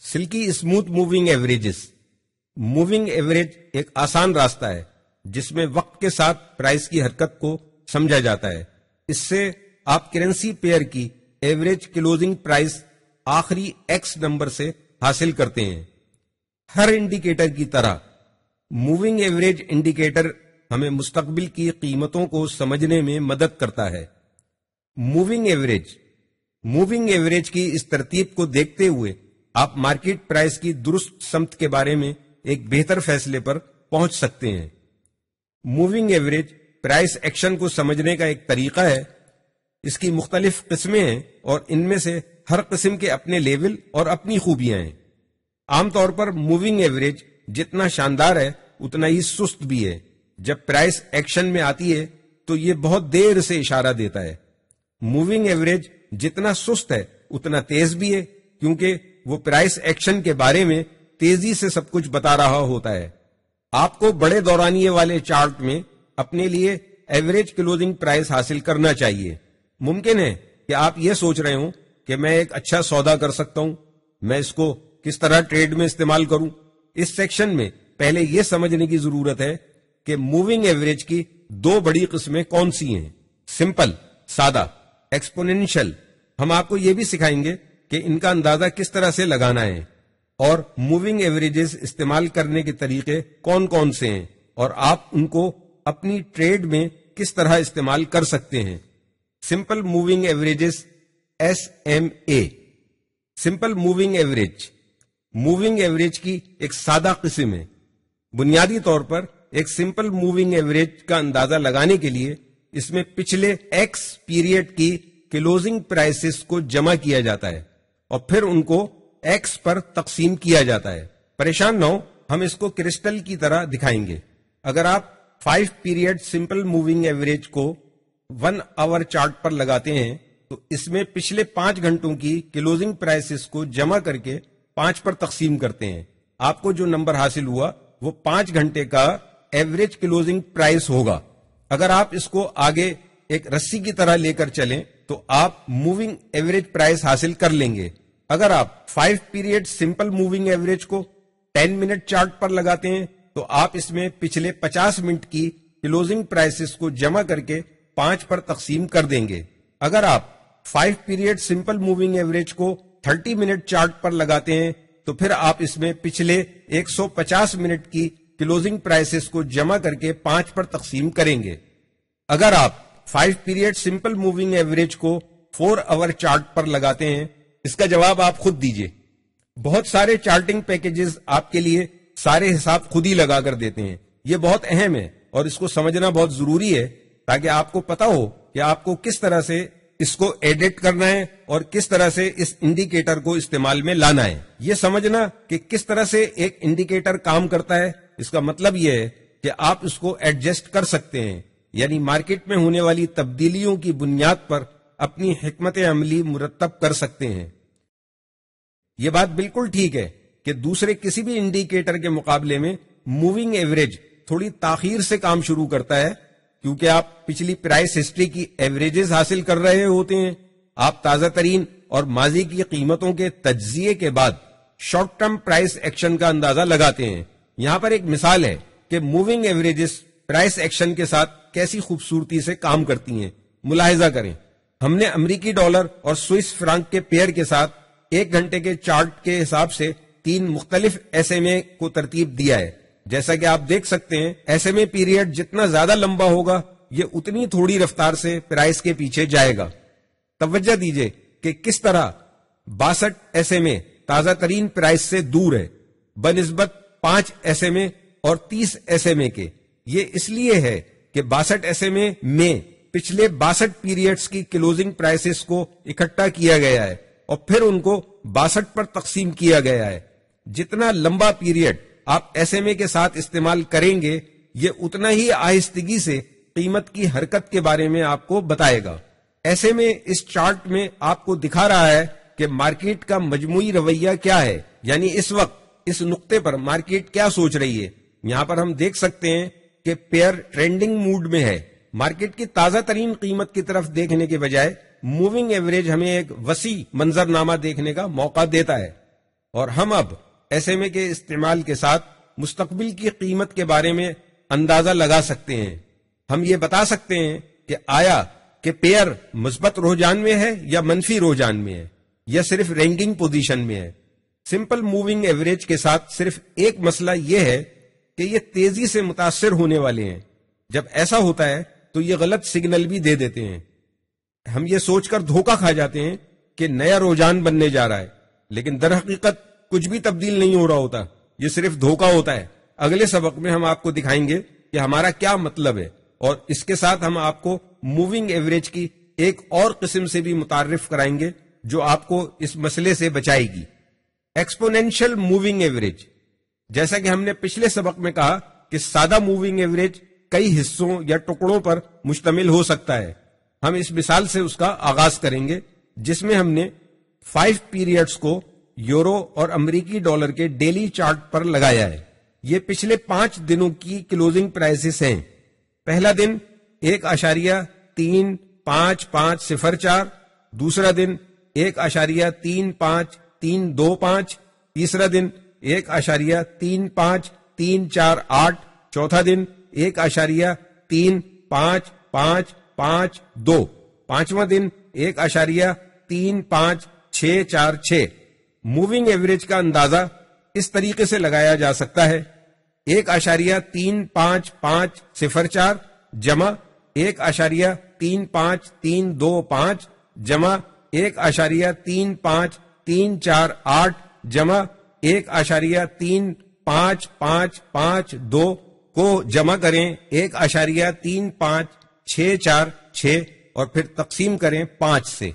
Silky smooth moving averages. Moving average ایک آسان راستہ ہے جس میں وقت کے ساتھ پرائس کی حرکت کو سمجھا جاتا ہے. اس سے آپ کرنسی پیئر کی ایوریج کلوزنگ پرائس آخری ایکس نمبر سے حاصل کرتے ہیں. ہر انڈیکیٹر کی طرح موونگ ایوریج انڈیکیٹر ہمیں مستقبل کی قیمتوں کو سمجھنے میں مدد کرتا ہے. موونگ ایوریج کی اس ترتیب کو دیکھتے ہوئے آپ مارکیٹ پرائس کی درست سمت کے بارے میں ایک بہتر فیصلے پر پہنچ سکتے ہیں. موونگ ایوریج پرائس ایکشن کو سمجھنے کا ایک طریقہ ہے. اس کی مختلف قسمیں ہیں اور ان میں سے ہر قسم کے اپنے لیول اور اپنی خوبیاں ہیں. عام طور پر موونگ ایوریج جتنا شاندار ہے اتنا ہی سست بھی ہے. جب پرائس ایکشن میں آتی ہے تو یہ بہت دیر سے اشارہ دیتا ہے. موونگ ایوریج جتنا سست ہے اتنا تیز بھی ہے کیونکہ وہ پرائس ایکشن کے بارے میں تیزی سے سب کچھ بتا رہا ہوتا ہے. آپ کو بڑے دورانیے والے چارٹ میں اپنے لیے ایوریج کلوزنگ پرائس حاصل کرنا چاہیے. ممکن ہے کہ آپ یہ سوچ رہے ہوں کہ میں ایک اچھا سودا کر سکتا ہوں، میں اس کو کس طرح ٹریڈ میں استعمال کروں. اس سیکشن میں پہلے یہ سمجھنے کی ضرورت ہے کہ موونگ ایوریج کی دو بڑی قسمیں کون سی ہیں: سمپل سادہ، ایکسپونینشل. ہم آپ کو یہ بھی سکھائیں گے کہ ان کا اندازہ کس طرح سے لگانا ہے اور موونگ ایوریجز استعمال کرنے کے طریقے کون کون سے ہیں اور آپ ان کو اپنی ٹریڈ میں کس طرح استعمال کر سکتے ہیں. Simple moving averages SMA. Simple moving average کی ایک سادہ قسم ہے. بنیادی طور پر ایک سمپل موونگ ایوریج کا اندازہ لگانے کے لیے اس میں پچھلے ایکس پیریڈ کی کلوزنگ پرائسز کو جمع کیا جاتا ہے اور پھر ان کو ایکس پر تقسیم کیا جاتا ہے. پریشان نہ ہو، ہم اس کو کرسٹل کی طرح دکھائیں گے. اگر آپ 5 پیریڈ سمپل موونگ ایوریج کو 1 آور چارٹ پر لگاتے ہیں تو اس میں پچھلے 5 گھنٹوں کی کلوزنگ پرائسز کو جمع کر کے 5 پر تقسیم کرتے ہیں. آپ کو جو نمبر حاصل ہوا وہ 5 گھنٹے کا ایوریج کلوزنگ پرائس ہوگا. اگر آپ اس کو آگے ایک رسی کی طرح لے کر چلیں تو آپ موونگ ایوریج پرائس حاصل کر لیں گے. اگر آپ 5 پیریڈ سمپل موونگ ایوریج کو 10 منٹ چارٹ پر لگاتے ہیں تو آپ اس میں پچھلے 50 منٹ کی کلوزنگ پرائسز کو جمع کر کے 5 پر تقسیم کر دیں گے. اگر آپ 5 پیریڈ سمپل موونگ ایوریج کو 30 منٹ چارٹ پر لگاتے ہیں تو پھر آپ اس میں پچھلے 150 منٹ کی کلوزنگ پرائسز کو جمع کر کے 5 پر تقسیم کریں گے. اگر آپ 5 پیریڈ سمپل موونگ ایوریج کو 4 آور چارٹ پر لگاتے ہیں، اس کا جواب آپ خود دیجئے. بہت سارے چارٹنگ پیکیجز آپ کے لیے سارے حساب خود ہی لگا کر دیتے ہیں. یہ بہت اہم ہے اور اس کو سمجھنا بہت ضروری ہے تاکہ آپ کو پتا ہو کہ آپ کو کس طرح سے اس کو ایڈٹ کرنا ہے اور کس طرح سے اس انڈیکیٹر کو استعمال میں لانا ہے. یہ سمجھنا کہ کس طرح سے ایک انڈیکیٹر کام کرتا ہے، اس کا مطلب یہ ہے کہ آپ اس کو ایڈجسٹ کر سکتے ہیں، یعنی مارکیٹ میں ہونے والی تبدیلیوں کی بنیاد پر اپنی حکمت عملی مرتب کر سکتے ہیں. یہ بات بالکل ٹھیک ہے کہ دوسرے کسی بھی انڈیکیٹر کے مقابلے میں موونگ ایوریج تھوڑی تاخیر سے کام شروع کرتا ہے کیونکہ آپ پچھلی پرائس ہسٹری کی ایوریجز حاصل کر رہے ہوتے ہیں. آپ تازہ ترین اور ماضی کی قیمتوں کے تجزیے کے بعد شارٹ ٹرم پرائس ایکشن کا اندازہ لگاتے ہیں. یہاں پر ایک مثال ہے کہ موونگ ایوریجز پرائس ایکشن کے ساتھ کیسی خوبصورتی سے کام کرتی ہیں. ملاحظہ کریں، ہم نے امریکی ڈالر اور سوئس فرانک کے پیئر کے ساتھ 1 گھنٹے کے چارٹ کے حساب سے 3 مختلف SMA کو ترتیب دیا ہے. جیسا کہ آپ دیکھ سکتے ہیں SMA پیریڈ جتنا زیادہ لمبا ہوگا یہ اتنی تھوڑی رفتار سے پرائس کے پیچھے جائے گا. توجہ دیجئے کہ کس طرح 62 SMA تازہ ترین پرائس سے دور ہے بنسبت 5 SMA اور 30 SMA کے. یہ اس لیے ہے کہ 62 SMA میں پچھلے 62 پیریڈز کی کلوزنگ پرائسز کو اکٹھا کیا گیا ہے اور پھر ان کو 62 پر تقسیم کیا گیا ہے. جتنا لمبا پیریڈ آپ SMA کے ساتھ استعمال کریں گے یہ اتنا ہی آہستگی سے قیمت کی حرکت کے بارے میں آپ کو بتائے گا. SMA اس چارٹ میں آپ کو دکھا رہا ہے کہ مارکیٹ کا مجموعی رویہ کیا ہے، یعنی اس وقت اس نقطے پر مارکیٹ کیا سوچ رہی ہے. یہاں پر ہم دیکھ سکتے ہیں کہ پیئر ٹرینڈنگ موڈ میں ہے. مارکیٹ کی تازہ ترین قیمت کی طرف دیکھنے کے بجائے موونگ ایوریج ہمیں ایک وسیع منظرنامہ دیکھنے کا موقع دیتا ہے. اور ہم اب ایس ایم اے کے استعمال کے ساتھ مستقبل کی قیمت کے بارے میں اندازہ لگا سکتے ہیں. ہم یہ بتا سکتے ہیں کہ آیا کہ پیئر مثبت رجحان میں ہے یا منفی رجحان میں ہے یا صرف رینکنگ پوزیشن میں ہے. سمپل موونگ ایوریج کے ساتھ صرف ایک مسئلہ یہ ہے کہ یہ تیزی سے متاثر ہونے والے ہیں. جب ایسا ہوتا ہے تو یہ غلط سگنل بھی دے دیتے ہیں. ہم یہ سوچ کر دھوکہ کھا جاتے ہیں کہ نیا رجحان بننے جا رہا ہے، لیکن در حقیقت کچھ بھی تبدیل نہیں ہو رہا ہوتا. یہ صرف دھوکہ ہوتا ہے. اگلے سبق میں ہم آپ کو دکھائیں گے کہ ہمارا کیا مطلب ہے، اور اس کے ساتھ ہم آپ کو موونگ ایوریج کی ایک اور قسم سے بھی متعارف کرائیں گے جو آپ کو اس مسئلے سے بچائے گی. Exponential moving average. جیسا کہ ہم نے پچھلے سبق میں کہا کہ سادہ موونگ ایوریج کئی حصوں یا ٹکڑوں پر مشتمل ہو سکتا ہے. ہم اس مثال سے اس کا آغاز کریں گے جس میں ہم نے 5 پیریڈز کو یورو اور امریکی ڈالر کے ڈیلی چارٹ پر لگایا ہے. یہ پچھلے 5 دنوں کی کلوزنگ پرائسز ہیں. پہلا دن 1.355504، دوسرا دن 1.35325، تیسرا دن 1.35348، چوتھا دن 1.35552، پانچواں دن 1.35646. موونگ ایوریج کا اندازہ اس طریقے سے لگایا جا سکتا ہے: 1.35504 جمع 1.35325 جمع 1.35348 جمع 1.35552 کو جمع کریں 1.35646 اور پھر تقسیم کریں 5 سے.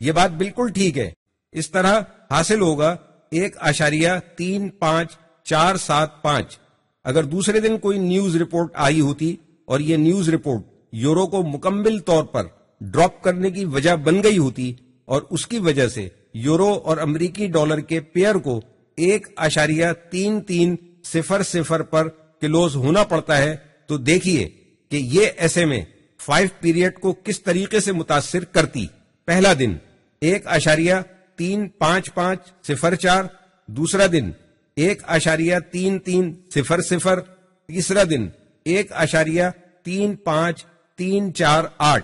یہ بات بالکل ٹھیک ہے. اس طرح حاصل ہوگا 1.35475. اگر دوسرے دن کوئی نیوز رپورٹ آئی ہوتی اور یہ نیوز رپورٹ یورو کو مکمل طور پر ڈراپ کرنے کی وجہ بن گئی ہوتی اور اس کی وجہ سے یورو اور امریکی ڈالر کے پیئر کو 1.3300 پر کلوز ہونا پڑتا ہے، تو دیکھیے کہ یہ ایس ایم اے 5 پیریڈ کو کس طریقے سے متاثر کرتی. پہلا دن 1.35504، دوسرا دن 1.3300، تیسرا دن 1.35348،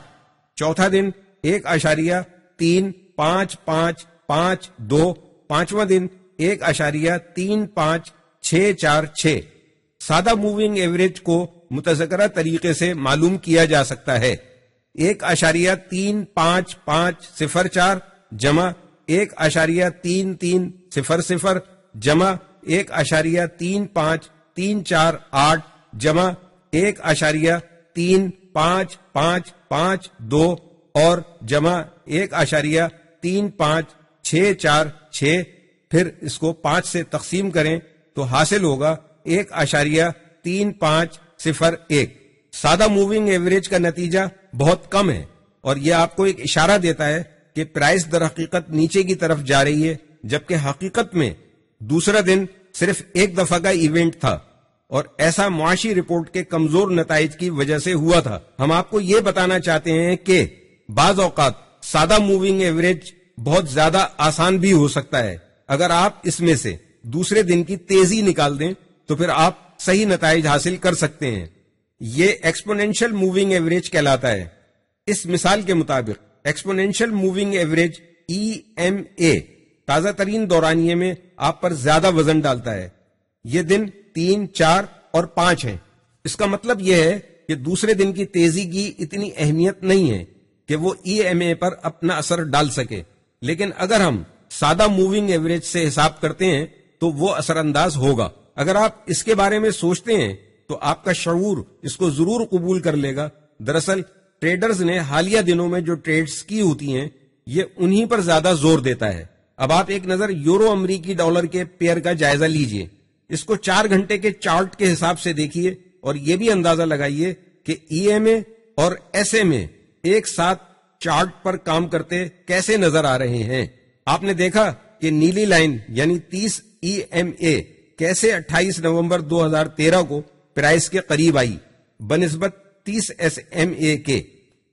چوتھا دن 1.35552، پانچواں دن 1.35646. سادہ موونگ ایوریج کو متذکرہ طریقے سے معلوم کیا جا سکتا ہے: 1.35504 جمع 1.3300 جمع 1.35348 جمع 1.35552 اور جمع 1.35646. پھر اس کو 5 سے تقسیم کریں تو حاصل ہوگا 1.3501. سادہ موونگ ایوریج کا نتیجہ بہت کم ہے اور یہ آپ کو ایک اشارہ دیتا ہے کہ پرائس در حقیقت نیچے کی طرف جا رہی ہے، جبکہ حقیقت میں دوسرا دن صرف ایک دفعہ کا ایونٹ تھا اور ایسا معاشی رپورٹ کے کمزور نتائج کی وجہ سے ہوا تھا. ہم آپ کو یہ بتانا چاہتے ہیں کہ بعض اوقات سادہ موونگ ایوریج بہت زیادہ آسان بھی ہو سکتا ہے. اگر آپ اس میں سے دوسرے دن کی تیزی نکال دیں تو پھر آپ صحیح نتائج حاصل کر سکتے ہیں. یہ ایکسپونینشل موونگ ایوریج کہلاتا ہے. اس مثال کے مطابق ایکسپونینشل موونگ ایوریج EMA تازہ ترین دورانیے میں آپ پر زیادہ وزن ڈالتا ہے. یہ دن 3، 4 اور 5 ہیں. اس کا مطلب یہ ہے کہ دوسرے دن کی تیزی کی اتنی اہمیت نہیں ہے کہ وہ EMA پر اپنا اثر ڈال سکے، لیکن اگر ہم سادہ موونگ ایوریج سے حساب کرتے ہیں تو وہ اثر انداز ہوگا. اگر آپ اس کے بارے میں سوچتے ہیں تو آپ کا شعور اس کو ضرور قبول کر لے گا. دراصل ٹریڈرز نے حالیہ دنوں میں جو ٹریڈز کی ہوتی ہیں یہ انہی پر زیادہ زور دیتا ہے. اب آپ ایک نظر یورو امریکی ڈالر کے پیئر کا جائزہ لیجئے. اس کو 4 گھنٹے کے چارٹ کے حساب سے دیکھیے اور یہ بھی اندازہ لگائیے کہ EMA اور SMA ایک ساتھ چارٹ پر کام کرتے کیسے نظر آ رہے ہیں. آپ نے دیکھا کہ نیلی لائن یعنی 30 EMA کیسے 28 نومبر 2013 کو پرائس کے قریب آئی بنسبت 30 SMA کے.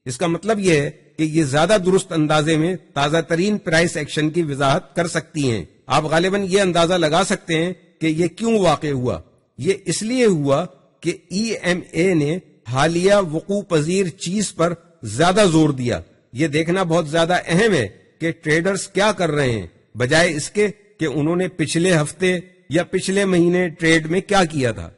اس کا مطلب یہ ہے کہ یہ زیادہ درست اندازے میں تازہ ترین پرائس ایکشن کی وضاحت کر سکتی ہیں. آپ غالباً یہ اندازہ لگا سکتے ہیں کہ یہ کیوں واقع ہوا۔ یہ اس لیے ہوا کہ ای ایم اے نے حالیہ وقوع پذیر چیز پر زیادہ زور دیا۔ یہ دیکھنا بہت زیادہ اہم ہے کہ ٹریڈرز کیا کر رہے ہیں، بجائے اس کے کہ انہوں نے پچھلے ہفتے یا پچھلے مہینے ٹریڈ میں کیا کیا تھا۔